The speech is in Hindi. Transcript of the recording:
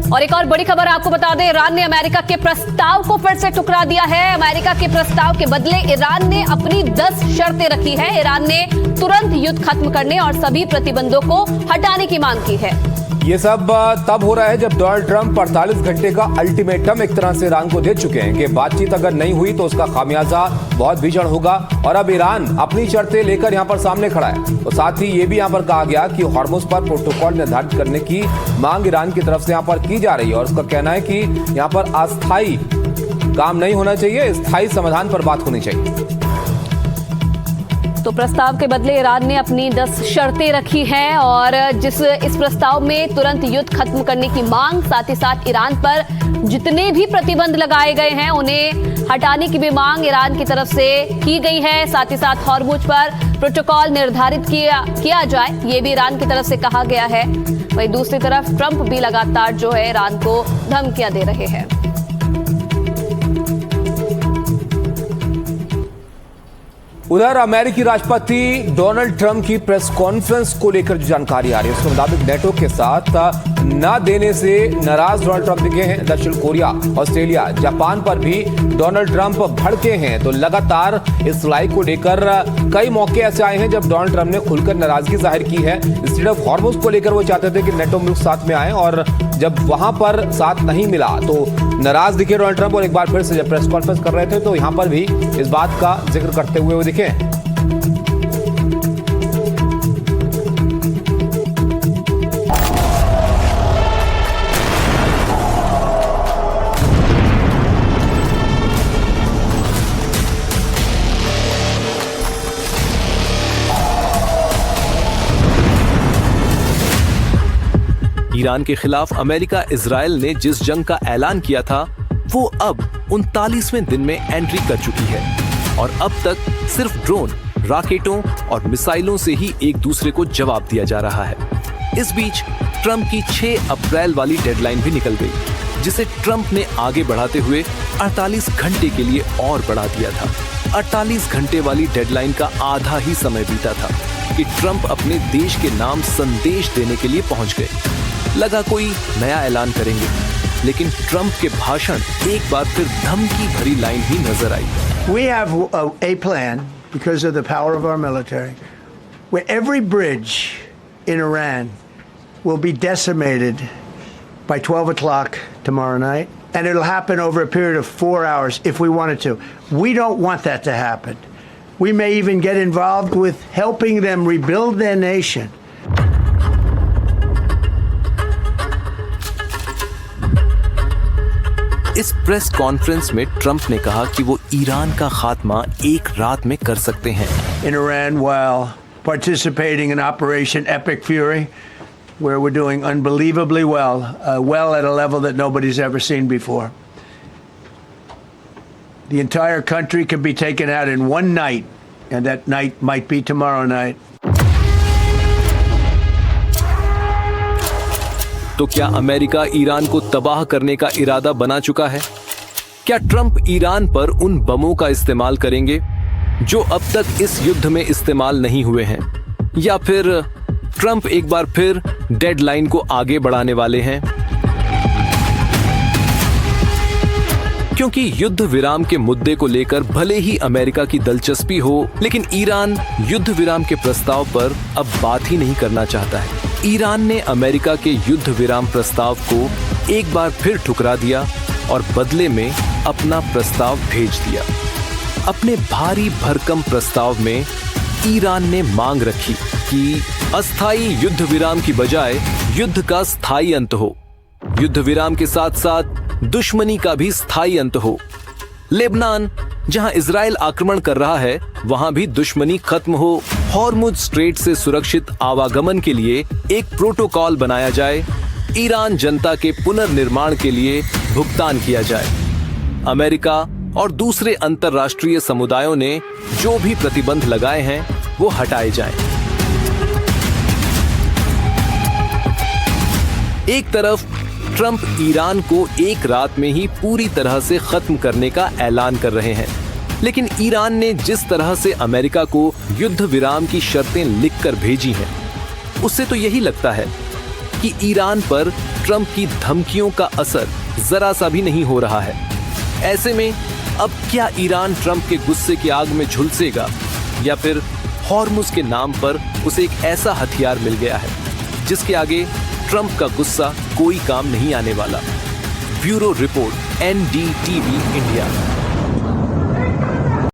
और एक और बड़ी खबर आपको बता दें, ईरान ने अमेरिका के प्रस्ताव को फिर से ठुकरा दिया है। अमेरिका के प्रस्ताव के बदले ईरान ने अपनी 10 शर्तें रखी है। ईरान ने तुरंत युद्ध खत्म करने और सभी प्रतिबंधों को हटाने की मांग की है। ये सब तब हो रहा है जब डोनाल्ड ट्रंप 48 घंटे का अल्टीमेटम एक तरह से ईरान को दे चुके हैं कि बातचीत अगर नहीं हुई तो उसका खामियाजा बहुत भीषण होगा। और अब ईरान अपनी शर्तें लेकर यहां पर सामने खड़ा है। तो साथ ही ये भी यहां पर कहा गया कि हॉर्मुज़ पर प्रोटोकॉल निर्धारित करने की मांग ईरान की तरफ से यहां पर की जा रही है। और उसका कहना है कि यहां पर अस्थायी काम नहीं होना चाहिए, स्थायी समाधान पर बात होनी चाहिए। तो प्रस्ताव के बदले ईरान ने अपनी 10 शर्तें रखी हैं और इस प्रस्ताव में तुरंत युद्ध खत्म करने की मांग, साथ ही साथ ईरान पर जितने भी प्रतिबंध लगाए गए हैं उन्हें हटाने की भी मांग ईरान की तरफ से की गई है। साथ ही साथ हॉर्मुज़ पर प्रोटोकॉल निर्धारित किया जाए, ये भी ईरान की तरफ से कहा गया है। वहीं दूसरी तरफ ट्रंप भी लगातार जो है ईरान को धमकियां दे रहे हैं। उधर अमेरिकी राष्ट्रपति डोनाल्ड ट्रंप की प्रेस कॉन्फ्रेंस को लेकर जो जानकारी आ रही है उसके मुताबिक नेटो के साथ न देने से नाराज डोनाल्ड ट्रंप दिखे हैं। दक्षिण कोरिया, ऑस्ट्रेलिया, जापान पर भी डोनाल्ड ट्रंप भड़के हैं। तो लगातार इस लड़ाई को लेकर कई मौके ऐसे आए हैं जब डोनाल्ड ट्रंप ने खुलकर नाराजगी जाहिर की है। इंस्टेड ऑफ हॉर्मुज़ को लेकर वो चाहते थे कि नेटो मुल्क साथ में आए और जब वहां पर साथ नहीं मिला तो नाराज दिखे डोनाल्ड ट्रंप। और एक बार फिर से जब प्रेस कॉन्फ्रेंस कर रहे थे तो यहां पर भी इस बात का जिक्र करते हुए वो दिखे। ईरान के खिलाफ अमेरिका इजराइल ने जिस जंग का ऐलान किया था वो अब 39वें दिन में एंट्री कर चुकी है और अब तक सिर्फ ड्रोन, रॉकेटों और मिसाइलों से ही एक दूसरे को जवाब दिया जा रहा है। इस बीच ट्रंप की 6 अप्रैल वाली डेडलाइन भी निकल गई, जिसे ट्रंप ने आगे बढ़ाते हुए 48 घंटे के लिए और बढ़ा दिया था। 48 घंटे वाली डेडलाइन का आधा ही समय बीता था कि ट्रंप अपने देश के नाम संदेश देने के लिए पहुंच गए। लगा कोई नया ऐलान करेंगे, लेकिन ट्रंप के भाषण एक बार फिर धमकी भरी लाइन ही नजर आई। We have a plan because of the power of our military, where every bridge in Iran will be decimated by 12 o'clock tomorrow night, and it'll happen over a period of 4 hours if we wanted to. We don't want that to happen. We may even get involved with helping them rebuild their nation. इस प्रेस कॉन्फ्रेंस में ट्रंप ने कहा कि वो ईरान का खात्मा एक रात में कर सकते हैं। In Iran, while participating in Operation Epic Fury, where we're doing unbelievably well, well at a level that nobody's ever seen before. The entire country can be taken out in one night, and that night might be tomorrow night. तो क्या अमेरिका ईरान को तबाह करने का इरादा बना चुका है? क्या ट्रंप ईरान पर उन बमों का इस्तेमाल करेंगे जो अब तक इस युद्ध में इस्तेमाल नहीं हुए हैं? या फिर ट्रंप एक बार फिर डेडलाइन को आगे बढ़ाने वाले हैं? क्योंकि युद्ध विराम के मुद्दे को लेकर भले ही अमेरिका की दिलचस्पी हो, लेकिन ईरान युद्ध विराम के प्रस्ताव पर अब बात ही नहीं करना चाहता है। ईरान ने अमेरिका के युद्ध विराम प्रस्ताव को एक बार फिर ठुकरा दिया और बदले में अपना प्रस्ताव भेज दिया। अपने भारी भरकम प्रस्ताव में ईरान ने मांग रखी कि अस्थायी युद्ध विराम की बजाय युद्ध का स्थायी अंत हो। युद्ध विराम के साथ साथ दुश्मनी का भी स्थायी अंत हो। लेबनान, जहां इजराइल आक्रमण कर रहा है, वहां भी दुश्मनी खत्म हो। हॉर्मुज़ स्ट्रेट से सुरक्षित आवागमन के लिए एक प्रोटोकॉल बनाया जाए। ईरान जनता के पुनर्निर्माण के लिए भुगतान किया जाए। अमेरिका और दूसरे अंतर्राष्ट्रीय समुदायों ने जो भी प्रतिबंध लगाए हैं वो हटाए जाएं। एक तरफ ट्रंप ईरान को एक रात में ही पूरी तरह से खत्म करने का ऐलान कर रहे हैं, लेकिन ईरान ने जिस तरह से अमेरिका को युद्ध विराम की शर्तें लिखकर भेजी हैं, उससे तो यही लगता है कि ईरान पर ट्रंप की धमकियों का असर जरा सा भी नहीं हो रहा है। ऐसे में अब क्या ईरान ट्रंप के गुस्से की आग में झुलसेगा, या फिर हॉर्मुज के नाम पर उसे एक ऐसा हथियार मिल गया है जिसके आगे ट्रंप का गुस्सा कोई काम नहीं आने वाला। Bureau report, NDTV India.